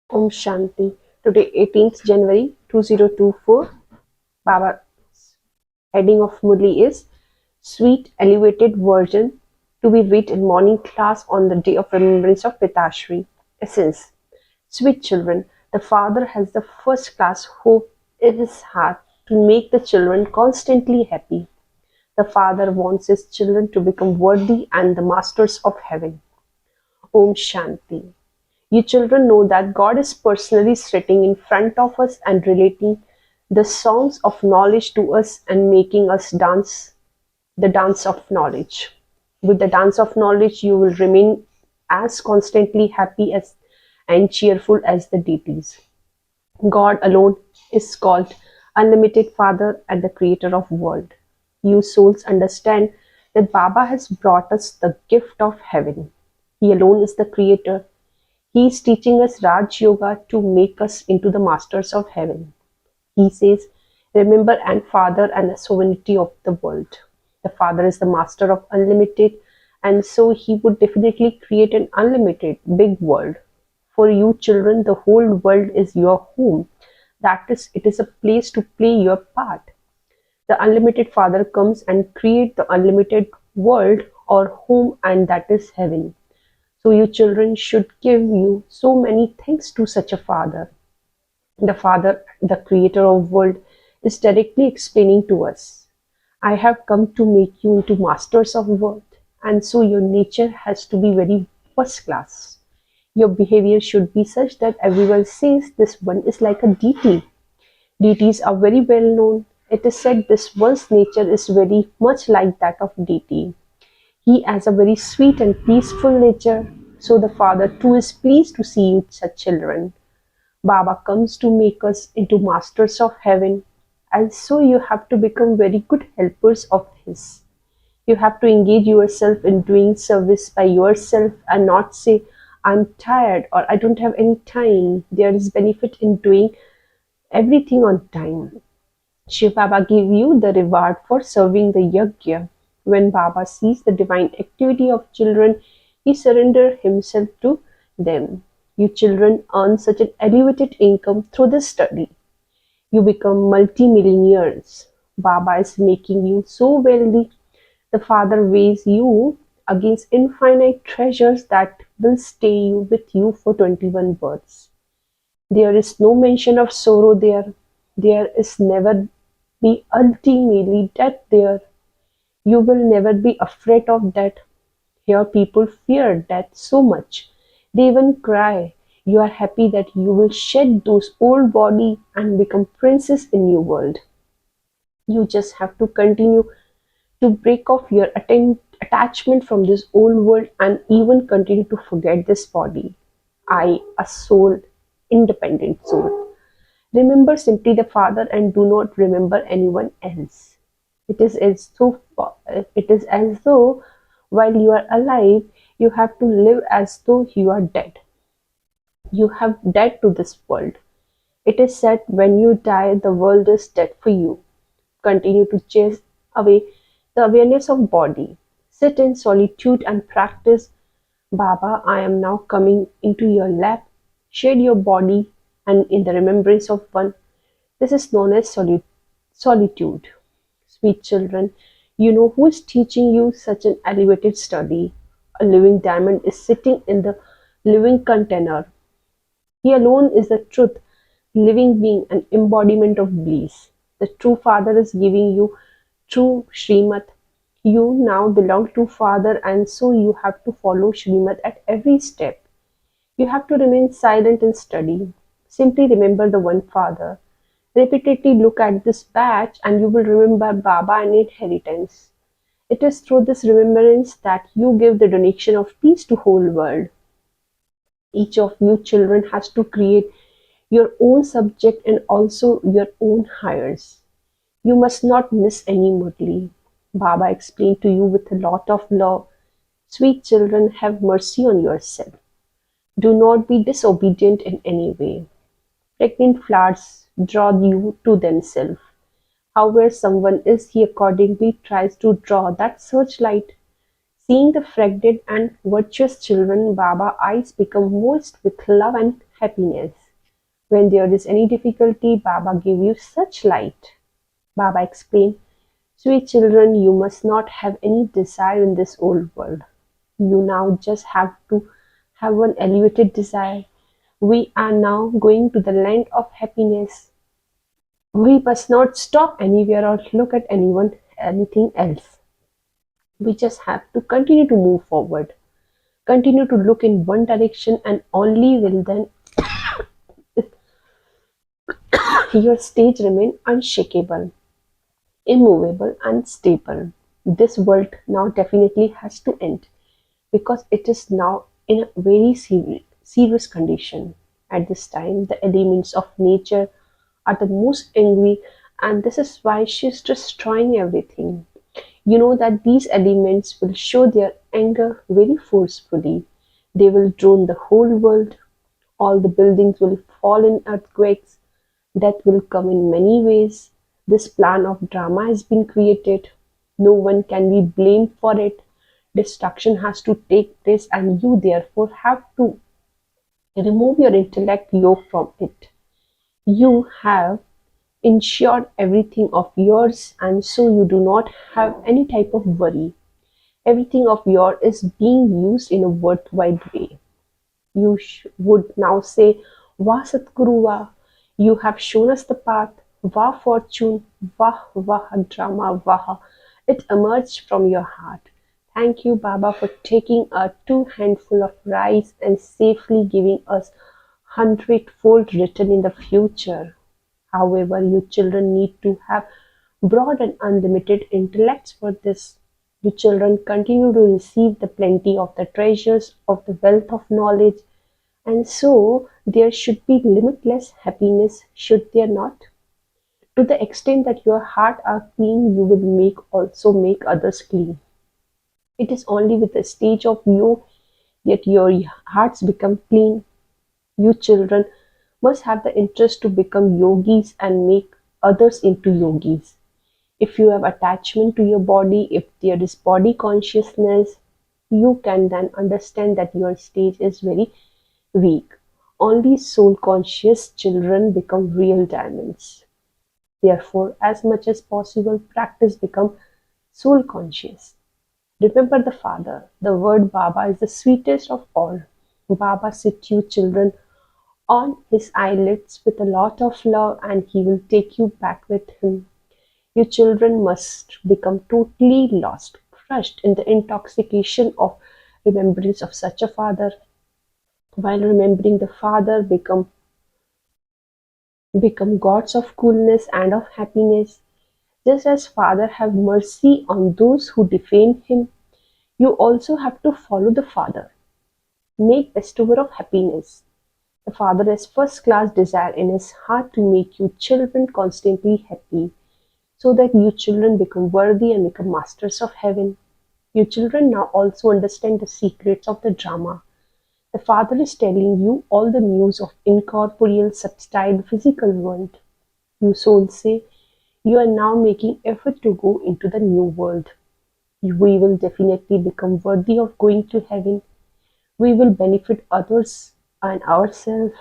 Om Shanti. Today, 18th January 2024. Baba's heading of Murli is Sweet Elevated Version to be read in morning class on the day of remembrance of Pitashri. Essence. Sweet children, the Father has the first class hope in his heart to make the children constantly happy. The Father wants his children to become worthy and the masters of heaven. Om Shanti. You children know that God is personally sitting in front of us and relating the songs of knowledge to us and making us dance the dance of knowledge. With the dance of knowledge, you will remain as constantly happy as and cheerful as the deities. God alone is called Unlimited Father and the Creator of world. You souls understand that Baba has brought us the gift of heaven. He alone is the Creator. He is teaching us Raj Yoga to make us into the masters of heaven. He says, remember and Father and the sovereignty of the world. The Father is the master of unlimited, and so he would definitely create an unlimited big world. For you children, the whole world is your home. That is, it is a place to play your part. The unlimited Father comes and creates the unlimited world or home, and that is heaven. So you children should give you so many thanks to such a Father. The Father, the Creator of world, is directly explaining to us, I have come to make you into masters of world, and so your nature has to be very first class. Your behavior should be such that everyone says this one is like a deity. Deities are very well known. It is said this one's nature is very much like that of deity. He has a very sweet and peaceful nature, so the Father too is pleased to see you such children. Baba comes to make us into masters of heaven, and so you have to become very good helpers of His. You have to engage yourself in doing service by yourself and not say, I'm tired or I don't have any time. There is benefit in doing everything on time. Shiv Baba give you the reward for serving the yajna. When Baba sees the divine activity of children, he surrenders himself to them. You children earn such an elevated income through this study. You become multi-millionaires. Baba is making you so wealthy. The Father weighs you against infinite treasures that will stay with you for 21 births. There is no mention of sorrow there. There is never be ultimately death there. You will never be afraid of death. Here people fear death so much. They even cry. You are happy that you will shed those old body and become princes in new world. You just have to continue to break off your attachment from this old world and even continue to forget this body. I, a soul, independent soul. Remember simply the Father and do not remember anyone else. It is as though while you are alive, you have to live as though you are dead. You have died to this world. It is said when you die, the world is dead for you. Continue to chase away the awareness of body. Sit in solitude and practice. Baba, I am now coming into your lap. Shed your body and in the remembrance of one. This is known as solitude. Sweet children, you know who is teaching you such an elevated study. A living diamond is sitting in the living container. He alone is the truth, living being, and embodiment of bliss. The true Father is giving you true Srimad. You now belong to Father, and so you have to follow Srimad at every step. You have to remain silent and study. Simply remember the one Father. Repeatedly look at this badge and you will remember Baba and inheritance. It is through this remembrance that you give the donation of peace to whole world. Each of you children has to create your own subject and also your own hires. You must not miss any Murli. Baba explained to you with a lot of love. Sweet children, have mercy on yourself. Do not be disobedient in any way. Pregnant flowers draw you to themselves. However someone is, he accordingly tries to draw that searchlight. Seeing the fragrant and virtuous children, Baba's eyes become moist with love and happiness. When there is any difficulty, Baba give you such light. Baba explained, sweet children, you must not have any desire in this old world. You now just have to have one elevated desire. We are now going to the land of happiness. We must not stop anywhere or look at anything else. We just have to continue to move forward. Continue to look in one direction, and only will then your stage remain unshakable, immovable, and stable. This world now definitely has to end because it is now in a very serious condition. At this time, the elements of nature are the most angry, and this is why she is destroying everything. You know that these elements will show their anger very forcefully. They will drone the whole world. All the buildings will fall in earthquakes. Death will come in many ways. This plan of drama has been created. No one can be blamed for it. Destruction has to take place, and you therefore have to remove your intellect yoke from it. You have ensured everything of yours, and so you do not have any type of worry. Everything of yours is being used in a worthwhile way. You would now say, Vah Satguru Vah, you have shown us the path. Vah fortune, Vah Vah drama, Vah. It emerged from your heart. Thank you, Baba, for taking a 2 handful of rice and safely giving us 100-fold return in the future. However, you children need to have broad and unlimited intellects for this. You children continue to receive the plenty of the treasures of the wealth of knowledge, and so there should be limitless happiness, should there not? To the extent that your heart are clean, you will also make others clean. It is only with the stage of you that your hearts become clean. You children must have the interest to become yogis and make others into yogis. If you have attachment to your body, if there is body consciousness, you can then understand that your stage is very weak. Only soul conscious children become real diamonds. Therefore, as much as possible, practice become soul conscious. Remember the Father. The word Baba is the sweetest of all. Baba sits you children on his eyelids with a lot of love, and he will take you back with him. You children must become totally lost, crushed in the intoxication of remembrance of such a Father. While remembering the Father, become gods of coolness and of happiness. Just as Father have mercy on those who defame him, you also have to follow the Father. Make bestower of happiness. The Father has first-class desire in his heart to make you children constantly happy, so that you children become worthy and become masters of heaven. You children now also understand the secrets of the drama. The Father is telling you all the news of incorporeal, subtle, physical world. You souls say, you are now making effort to go into the new world. We will definitely become worthy of going to heaven. We will benefit others and ourselves.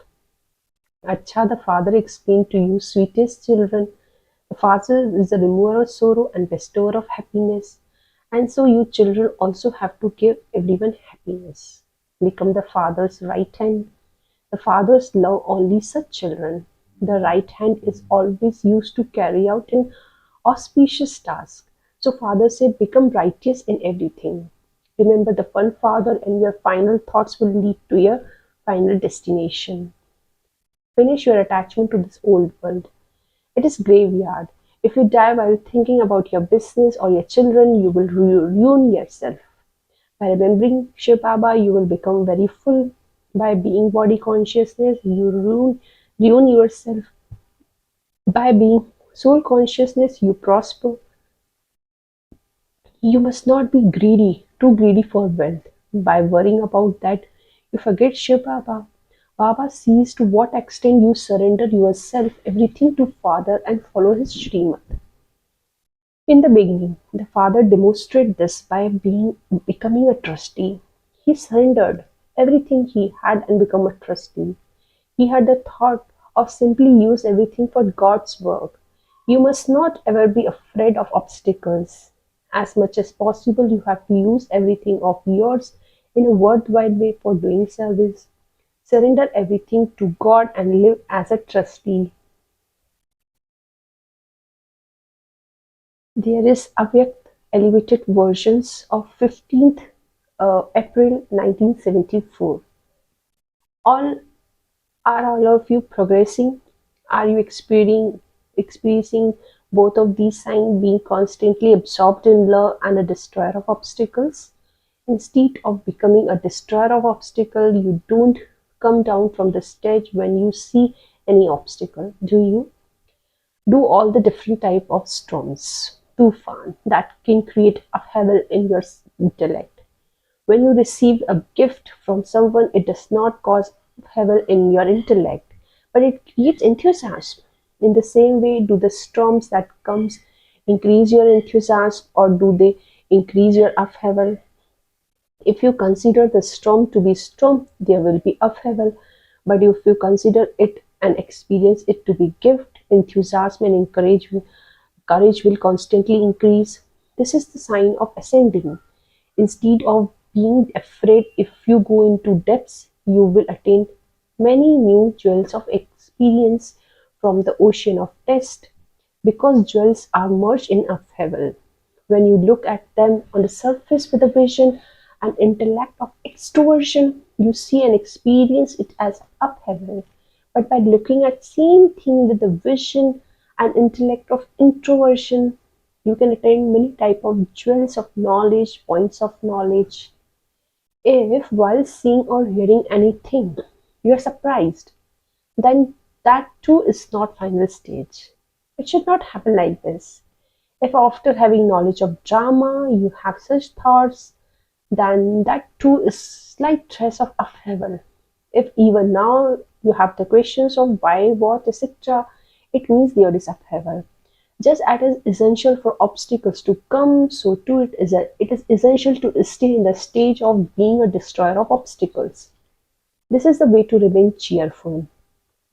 Acha, the Father explained to you, sweetest children. The Father is the remover of sorrow and bestower of happiness. And so you children also have to give everyone happiness. Become the Father's right hand. The fathers love only such children. The right hand is always used to carry out an auspicious task. So Father said, become righteous in everything. Remember the one Father, and your final thoughts will lead to your final destination. Finish your attachment to this old world. It is graveyard. If you die while thinking about your business or your children, you will ruin yourself. By remembering Shiv Baba, you will become very full. By being body consciousness, you ruin yourself. By being soul consciousness, you prosper. You must not be greedy, too greedy for wealth. By worrying about that, you forget Shiv Baba. Baba sees to what extent you surrender yourself, everything to Father, and follow his Srimad. In the beginning, the Father demonstrated this by becoming a trustee. He surrendered everything he had and became a trustee. He had the thought of simply use everything for God's work. You must not ever be afraid of obstacles. As much as possible, you have to use everything of yours in a worthwhile way for doing service. Surrender everything to God and live as a trustee. There is Avyakt elevated versions of 15th April 1974. All Are all of you progressing? Are you experiencing both of these signs, being constantly absorbed in love and a destroyer of obstacles? Instead of becoming a destroyer of obstacle, you don't come down from the stage when you see any obstacle, do you? Do all the different type of storms, tufan, that can create upheaval in your intellect. When you receive a gift from someone, it does not cause upheaval in your intellect, but it creates enthusiasm. In the same way, do the storms that comes increase your enthusiasm, or do they increase your upheaval? If you consider the storm to be storm, there will be upheaval. But if you consider it and experience it to be gift, enthusiasm and courage will constantly increase. This is the sign of ascending. Instead of being afraid, if you go into depths, you will attain many new jewels of experience from the ocean of test, because jewels are merged in upheaval. When you look at them on the surface with a vision and intellect of extroversion, you see and experience it as upheaval. But by looking at same thing with the vision and intellect of introversion, you can attain many type of jewels of knowledge, points of knowledge. If while seeing or hearing anything you are surprised, then that too is not final stage. It should not happen like this. If after having knowledge of drama you have such thoughts, then that too is slight trace of upheaval. If even now you have the questions of why, what, etc., it means there is upheaval. Just as it is essential for obstacles to come, so too it is essential to stay in the stage of being a destroyer of obstacles. This is the way to remain cheerful.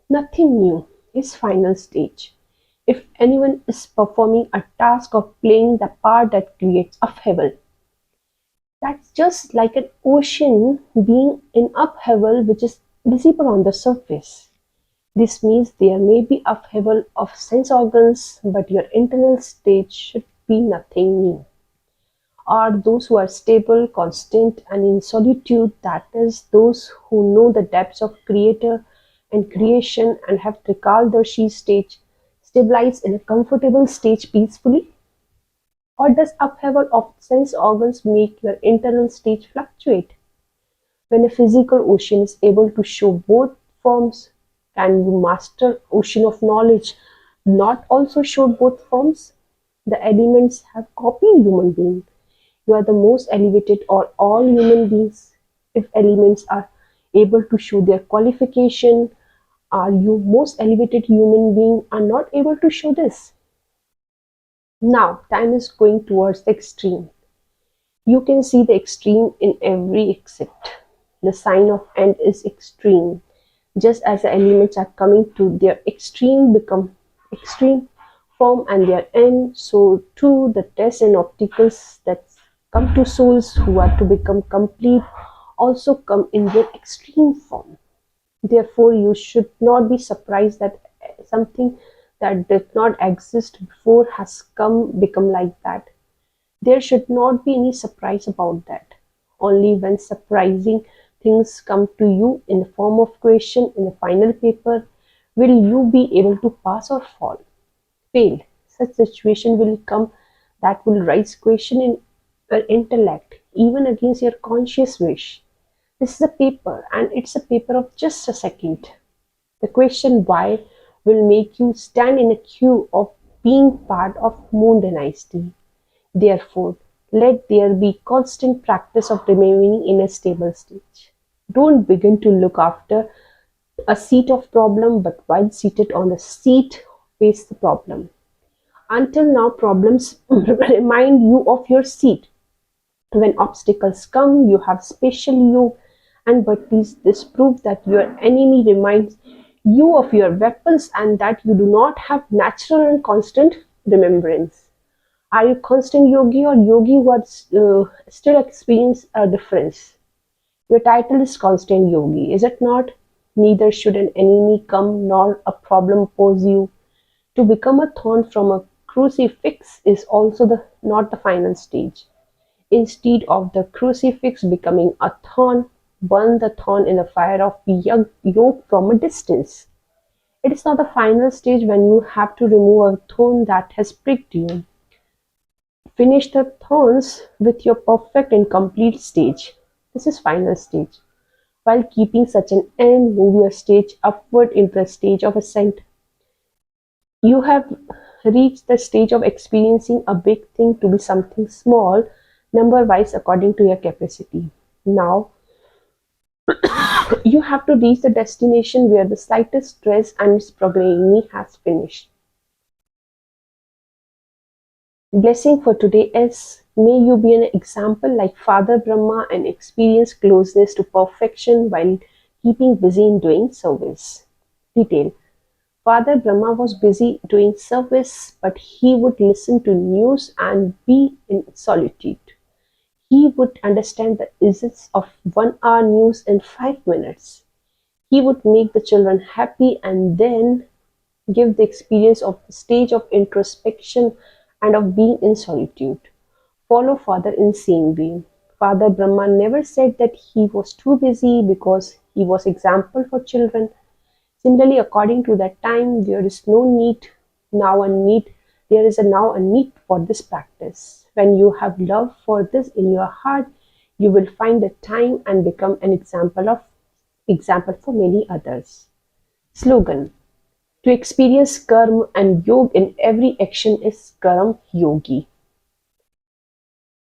Nothing new is final stage. If anyone is performing a task of playing the part that creates upheaval, that's just like an ocean being in upheaval which is visible on the surface. This means there may be upheaval of sense organs, but your internal state should be nothing new. Are those who are stable, constant, and in solitude, that is, those who know the depths of Creator and creation and have Trikaldarshi stage, stabilized in a comfortable stage peacefully? Or does upheaval of sense organs make your internal state fluctuate? When a physical ocean is able to show both forms, can you master ocean of knowledge not also show both forms? The elements have copied human being. You are the most elevated or all human beings. If elements are able to show their qualification, are you most elevated human being are not able to show this? Now time is going towards the extreme. You can see the extreme in every except. The sign of end is extreme. Just as the elements are coming to their extreme become extreme form and their end, so too the tests and obstacles that come to souls who are to become complete also come in their extreme form. Therefore, you should not be surprised that something that did not exist before has become like that. There should not be any surprise about that. Only when surprising things come to you in the form of question in the final paper will you be able to pass or fail. Such situation will come that will raise question in your intellect, even against your conscious wish. This is a paper, and it's a paper of just a second. The question why will make you stand in a queue of being part of Moon Dynasty. Therefore, let there be constant practice of remaining in a stable stage. Don't begin to look after a seat of problem, but while seated on the seat, face the problem. Until now, problems remind you of your seat. When obstacles come, you have special you And but please, this proves that your enemy reminds you of your weapons and that you do not have natural and constant remembrance. Are you constant yogi or yogi who still experience a difference? Your title is constant yogi, is it not? Neither should an enemy come nor a problem pose you. To become a thorn from a crucifix is also not the final stage. Instead of the crucifix becoming a thorn, burn the thorn in the fire of yoke from a distance. It is not the final stage when you have to remove a thorn that has pricked you. Finish the thorns with your perfect and complete stage. This is final stage. While keeping such an end, move your stage upward into a stage of ascent. You have reached the stage of experiencing a big thing to be something small, number-wise according to your capacity. Now, you have to reach the destination where the slightest stress and its progeny has finished. Blessing for today is, may you be an example like Father Brahma and experience closeness to perfection while keeping busy in doing service. Detail. Father Brahma was busy doing service, but he would listen to news and be in solitude. He would understand the essence of 1 hour news in 5 minutes. He would make the children happy and then give the experience of the stage of introspection and of being in solitude. Follow Father in same way. Father Brahma never said that he was too busy because he was example for children. Similarly, according to that time, there is no need now a need. There is a now a need for this practice. When you have love for this in your heart, you will find the time and become an example for many others. Slogan: to experience karma and yoga in every action is karam yogi.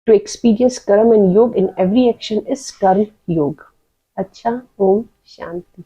To experience karma and yoga in every action is karma yoga. Acha, Om Shanti.